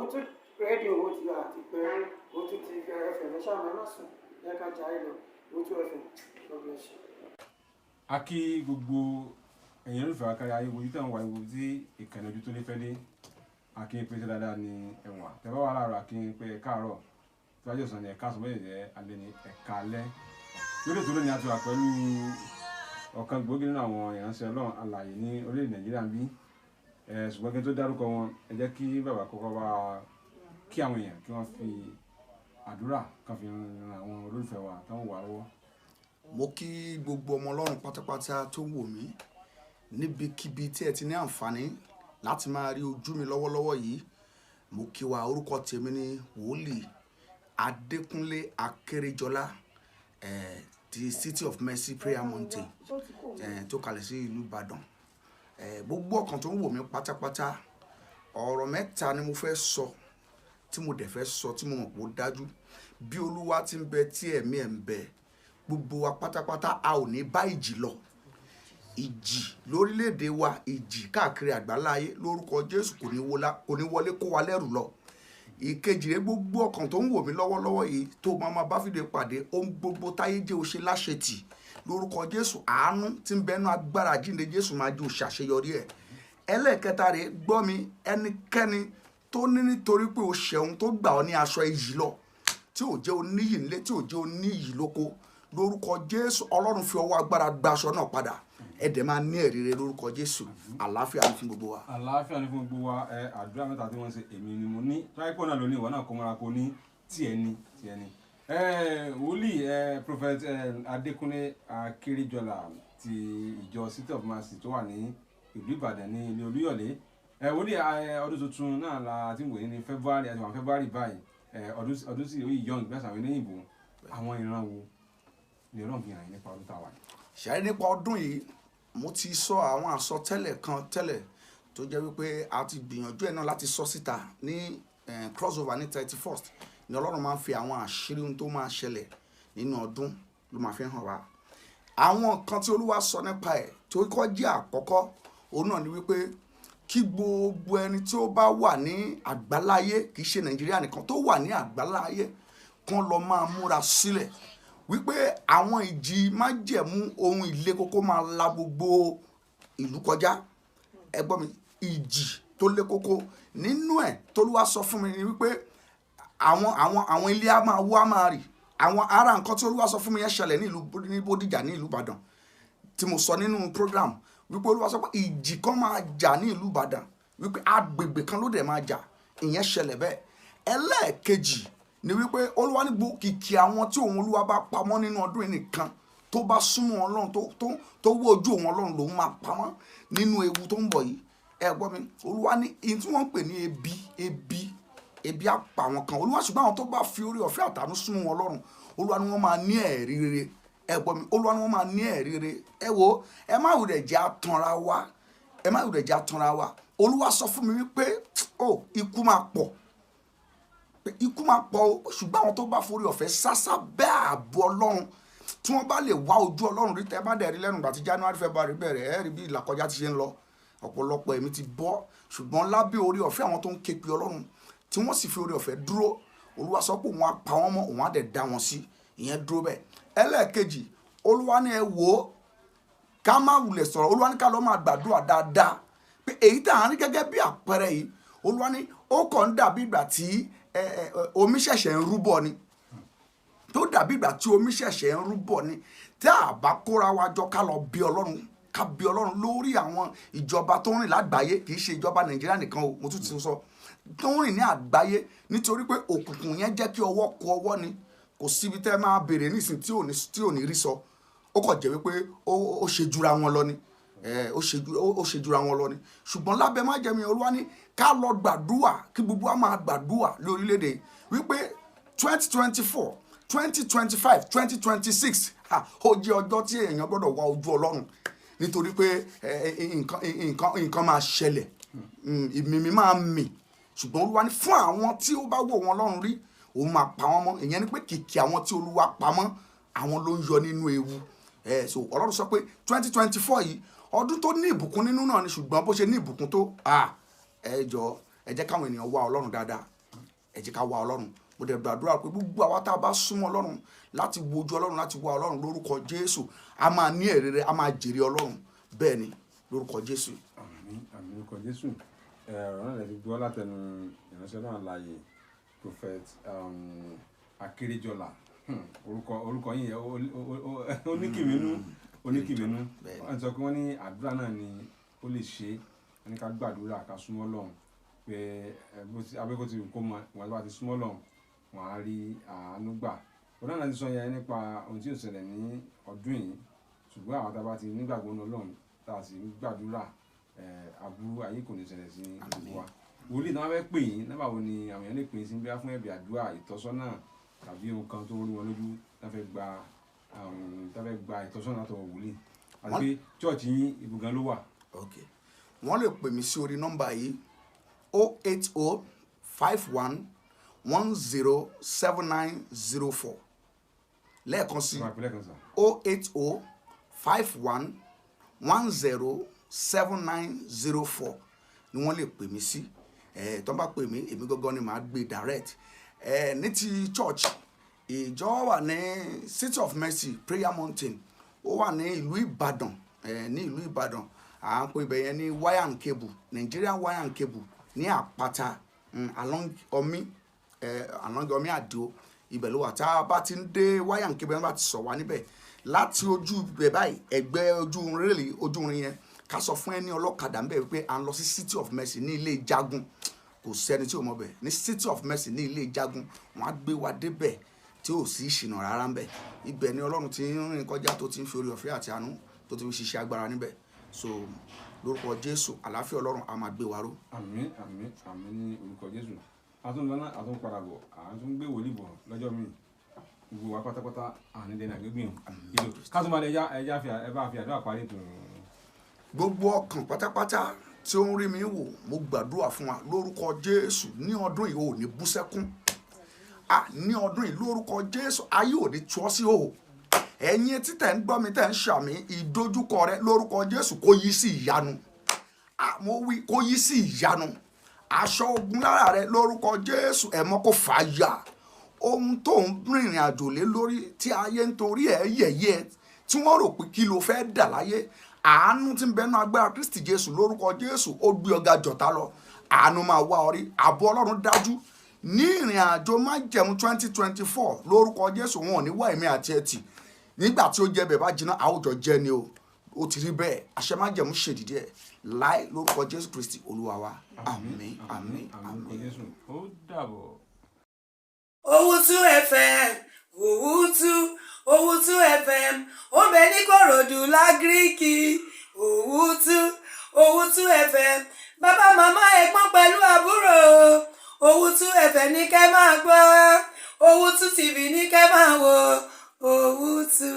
ó tún rédíò ó ti àti pé ó tún ti ẹfẹ̀ ní sáà máa sùn yẹ ká jà ìlọ ó tún ẹfẹ̀ lọ́gbọ̀n ṣe. A kí gbogbo ẹ̀yin olùfẹ́ akárí ayé wojú tẹ̀ ń wá ewu tí ìkànnì ojú tó lé fẹ́ dé akin pé dáadáa ní ẹ̀wọ̀n tẹ́ bá wà láàárọ̀ akin pé káàárọ̀ tí wájú ọ̀sán ni ẹ̀ka àsọ̀bọ̀ ìrẹ́ alẹ́ ní ẹ̀ka alẹ́ lórí ètò lónìí àti wà pẹ̀lú ọ̀kan gbòógì nínú àwọn ìránṣẹ́ Ọlọ́run alààyè ní orílẹ̀ Nàìjíríà ń bí ṣùgbọ́n kí n tó dárúkọ wọn ẹ jẹ́ kí bàbá kọ́kọ́ bá kí àwọn èèyàn kí wọ́n fi àdúrà kan fi ran àwọn olólùfẹ́ wa táwọn wà lọ́wọ́. Mo kí gbogbo ọmọ Ọlọ́run pátápátá tó wò mí níbikíbi tí ẹ ti ní àǹfààní láti máa rí ojú mi lọ́wọ́lọ́wọ́ yìí. Mo kí wa, orúkọ tèmi ní Wolii Adékúnlé Akérèjọlá the City of Mercy Prayer Mountain tó kalẹ̀ sí ìlú Ìbàdàn. Gbogbo ọkàn tó ń wò mí pátápátá ọ̀rọ̀ mẹ́ta ni mo fẹ́ sọ tí mo dẹ̀ fẹ́ sọ tí mo mọ̀ pé ó dájú bí Olúwa ti ń bẹ tí ẹ̀mí ẹ̀ ń bẹ gbogbo wa pátápátá a ò ní bá ìjì lọ. Ìjì lórílẹ̀‐èdè wa, ìjì káàkiri àgbáláyé lórúkọ Jésù kò ní wọlé kó wa lẹ́rù lọ. Ìkejì rẹ̀ gbogbo ọkàn tó ń wò mí lọ́wọ́lọ́wọ́ yìí tó máa bá fìdí pàdé ohun gbogbo táyé jẹ́ ó ṣe láṣetì lórúkọ Jésù àánú tí ń bẹnu agbára jíǹde Jésù máa jẹ́ ó ṣàṣeyọrí ẹ̀. Ẹlẹ́ẹ̀kẹta rẹ̀ gbọ́ mi, ẹnikẹ́ni tó ní nítorí pé o ṣẹ̀hun tó gbà ọ́ ní aṣọ iyì lọ tí ò jẹ́ oníyì nílé tí ò jẹ́ oníyì lóko lórúkọ Jésù Ọlọ́run fi ọwọ́ agbára gba aṣọ náà padà ẹ̀dẹ̀ máa ní ẹ̀rí rere lórúkọ Jésù. Àlàáfíà ni fún gbogbo wa. Àlàáfíà ni fún gbogbo wa. Àdúrà mẹ́ta tí wọ́n ṣe èmi ni mo ní táìpọ̀ náà ló ní ìwọ náà kó mọ́ra kó ní tiẹ̀ ní. Wolii Prophet Adékúnlé Akérèjọlá ti ìjọ City of Mercy tó wà ní ìlú Ìbàdàn ní ilé Olúyọ̀lé. Wolii ọdún tuntun náà la ti ń wòye ní February àti wọn February báyìí ọdún sì yìí young gbẹ́sà àwọn eléyìnbó àwọn ìran wo lè rán gbìyànjú nípa ọdún táwa yìí. Ṣàrí nípa ọdún yìí mo ti sọ àwọn àsọtẹ́lẹ̀ kan tẹ́lẹ̀ tó jẹ́ wípé a ti gbìyànjú ẹ̀ náà láti sọ síta ní crossover ní 31st ni Ọlọ́run máa ń fi àwọn àṣírí ohun tó máa ṣẹlẹ̀ nínú ọdún ló máa fi hàn wá. Àwọn kan tí Olúwa sọ nípa ẹ̀ tó kọ́ jẹ́ àkọ́kọ́ òun náà ni wípé kí gbogbo ẹni tí ó bá wà ní àgbáláyé kì í ṣe Nàìjíríà nìkan tó wà ní àgbáláyé kán lọ máa múra sílẹ̀ wípé àwọn ìjì májẹ̀mú ohun ìle kókó máa la gbogbo ìlú kọjá. Ẹ gbọ́ mi, ìjì tó lé kókó nínú ẹ̀ t'Olúwa sọ fún mi ni wípé àwọn ilé á máa wó á máa rì. Àwọn ará nǹkan tí Olúwa sọ fún mi yẹn ṣẹlẹ̀ ní Bódìjà ní ìlú Ìbàdàn tí mo sọ nínú program wípé Olúwa sọ pé ìjì kan máa jà ní ìlú Ìbàdàn wípé agbègbè kan ló dẹ̀ máa jà. Ìyẹn ṣẹlẹ̀ bẹ́ẹ̀. Ẹlẹ́ẹ̀kejì ni wípé Olúwa ní gbogbo kìkì àwọn tí òun Olúwa bá pamọ́ nínú ọdún yìí nìkan tó bá súnmọ́ Ọlọ́run tó wó ojú òun Ọlọ́run lòun máa pamọ́ nínú ewu tó ń bọ̀ yìí. Ẹ gbọ́ mi, Olúwa ní èyí tí wọ́n ń pè ní ebi á pa àwọn kan. Olúwa ṣùgbọ́n àwọn tó bá fi orí ọ̀fẹ́ àtàánú súnmọ́ Ọlọ́run Olúwa ní wọ́n máa ní ẹ̀rí rere. Ẹ gbọ́ mi, Olúwa ní wọ́n máa ní ẹ̀rí rere. Ẹ wo, ẹ má wùdẹ̀ jẹ́ àtànra wa. Olúwa sọ fún mi wípé ikú máa pọ̀ ṣùgbọ́n àwọn tó bá forí ọ̀fẹ́ sásá bẹ́ẹ̀ ààbò Ọlọ́run tí wọ́n bá lè wá ojú Ọlọ́run rí tẹ́ bá dẹ̀ rí lẹ́nu ìgbà tí January February bẹ̀rẹ̀ ẹ́ rí bí ìlàkọjá ti ṣe ń lọ ọ̀pọ̀lọpọ̀ ẹ̀mí ti bọ́ ṣùgbọ́n lábẹ́ orí ọ̀fẹ́ àwọn tó ń ké pe Ọlọ́run tí wọ́n sì fi orí ọ̀fẹ́ dúró Olúwa sọ pé òun á pa wọ́n mọ́ òun á dẹ̀ dá wọn sí. Ìyẹn dúró bẹ́ẹ̀. Ẹlẹ́ẹ̀kejì Olúwa ní ẹ wò ó ká má wulẹ̀ sọ̀rọ̀. Olúwa ní ká lọ máa gbàdúrà dáadáa pé èyí tá à ń rí gẹ́gẹ́ bí àpẹẹrẹ yìí Olúwa ní ó kàn ń dàbí ìgbà tí omi ṣẹ̀ṣẹ̀ ń rúbọ ni tó dàbí ìgbà tí omi ṣẹ̀ṣẹ̀ ń rúbọ ni tí a bá kóra wa jọ ká lọ bí Ọlọ́run ká bí Ọlọ́run lórí àwọn ìjọba tó ń rìn lágbàáyé kì í ṣe ìjọba Nàìjíríà nìkan o mo tún ti sọ tó ń rìn ní àgbáyé nítorí pé òkùnkùn yẹn jẹ́ kí ọwọ́ kó ọwọ́ ni kò síbi tẹ́ máa béèrè nísìn tí ò ní rí sọ ó kàn jẹ́ wípé ó ṣe jura wọn lọ ni ó ṣe jura wọn lọ ni ṣùgbọ́n lábẹ́ májẹ̀mú Olúwa ní ká lọ gbàdúrà kí gbogbo wa máa gbàdúrà lórílẹ̀‐èdè wípé 2024 2025 2026 ó jẹ́ ọjọ́ tí èèyàn gbọ́dọ̀ wá ojú Ọlọ́run nítorí pé nǹkan máa ṣẹlẹ̀ ìmìmì máa mì ṣùgbọ́n Olúwa ní fún àwọn tí ó bá wò wọn lọ́run rí òun máa pa wọ́n mọ́. Ìyẹn ni pé kìkì àwọn tí Olúwa pamọ́ àwọn ló ń yọ nínú ewu. So Ọlọ́run sọ pé 2024 yìí ọdún tó ní ìbùkún nínú náà ni ṣùgbọ́n bó ṣe ní ìbùkún tó ẹ jẹ́ káwọn ènìyàn wá Ọlọ́run dáadáa ẹ jẹ́ ká wá ọlọ́run mo dẹ̀ gbàdúrà pé gbogbo àwa tá a bá súnmọ́ ọlọ́run láti wojú ọlọ́run láti wá ọlọ́run lórúkọ Jésù a máa ní èrè rẹ̀ a máa jèrè ọlọ́run bẹ́ẹ̀ ni lórúkọ Jésù. àmín àmín lórúkọ Jésù. ọ̀rọ̀ náà lè fi gbọ́ látẹnu ìránṣẹ́ náà láàyè prophet Akéréjọlá orúkọ yìí oníkìmínú wọ́n sọ pé wọ́n ní àdúrà náà ni ó lè ṣe wọ́n ní ká gbàdúrà ká súnmọ́ Ọlọ́run pé abẹ́kọ̀ tí kò mọ wọn bá ti súnmọ́ Ọlọ́run wọn á rí àánú gbà ọ̀dọ́ náà ti sọ yẹn nípa ohun tí yóò ṣẹlẹ̀ ní ọdún yìí ṣùgbọ́n àwọn tá a bá ti nígbàgbọ́ ní Ọlọ́run tá a sì ń gbàdúrà aburú ayé kò ní ṣẹlẹ̀ sí gbogbo wa wòlíì náà fẹ́ pè yín nígbà wo ni àwọn èèyàn lè pè yín sí bíi fún ẹ̀bì àdúrà ìtọ́sọ́nà tàbí ohun kan tó ń rí wọn lójú tá fẹ́ gba ìtọ́sọ́nà tó wòlíì àti pé chọ́ọ̀chì yín ibùgán ló wà. wọ́n lè pè mí sí orí nọ́mbà yìí 08051107904 lẹ́ẹ̀kan sí 08051107904 ni wọ́n lè pè mí sí tó bá pè mí èmi gangan ni màá gbé direct ní ti church ìjọ wà ní City of Mercy Prayer Mountain ó wà ní ìlú Ìbàdàn ní ìlú Ìbàdàn à ń pè ibẹ̀ yẹn ní wire and cable Nigerian wire and cable ní Àpáta along Omi Àdó ibẹ̀ ló wà tá a bá ti ń dé wire and cable bá ti sọ wá níbẹ̀ láti ojú ibẹ̀ báyìí ẹgbẹ́ ojú irin yẹn ká sọ fún ẹni ọlọ́kadà ń bẹ̀ wípé à ń lọ sí City of Mercy ní ilé Ìjagun kò sẹ́ni tí ò mọ̀ bẹ̀ ní City of Mercy ní ilé Ìjagun wọ́n á gbé wa débẹ̀ tí ò sí ìṣìnà rárá ń bẹ̀ ibẹ̀ ni Ọlọ́run ti ń rìn kọjá tó ti ń fi orí ọ̀fẹ́ àti àánú tó ti ń ṣiṣẹ́ agbára níbẹ̀ so lórúkọ Jésù àlàáfíà Ọlọ́run a máa gbé wa ró. àmín àmín àmín ní orúkọ Jésù àtúndọ́nà àtúnpadàbọ̀ àtúngbé wòlíì bọ̀ lọ́jọ́ míì gbogbo wa pátápátá àníndẹ́nà gbégbìn ìlú kásùmọ̀lẹ̀ ẹ bá fi àdúrà parí ètò. gbogbo ọkàn pátápátá tí ó ń rí mi wò mo gbàdúrà fún wa lórúkọ Jésù ní ọdún yìí ò ní bú sẹ́kún ní ọdún yìí lórúkọ Jésù ayé ò ní tú ọ sí òhò ẹ̀yin tí tẹ̀ ń gbọ́ mi tẹ̀ ń ṣàmì ìdojúkọ rẹ lórúkọ Jésù kó yí sí ìyanu mo wí kó yí sí ìyanu aṣọ ogun lára rẹ lórúkọ Jésù ẹ̀mọ́ kó fà á yà ohun tó ń rìnrìn àjò lé lórí tí ayé ń torí ẹ̀ yẹ̀yẹ́ tí wọ́n rò pé kí ló fẹ́ dà láyé àánú tí ń bẹnu agbára Kristi Jésù lórúkọ Jésù ó gbé ọ̀gá jọ̀tá lọ àánú máa wá ọ rí ààbò Ọlọ́run dájú ní ìrìn àjò májẹ̀mú 2024 lórúkọ Jésù wọn ò ní wá ẹ̀mí àti ẹtì nígbà tí ó jẹ́ bẹ̀ bá jiná àwùjọ jẹ́ ni o ó ti rí bẹ́ẹ̀ àṣẹ májẹ̀mú ṣèdídí ẹ̀ láì lórúkọ Jésù Kristi Olúwa wa àmín àmín àmín. ó dàbọ̀. Owutu FM Owutu FM ó bẹ ní Kòròdú lágíríkì Owutu FM bàbá màmá ẹ̀gbọ́n pẹ̀lú àbúrò Owutu FM ní kẹ́ máa gbọ́ Owutu TV ní kẹ́ máa wò Owutu.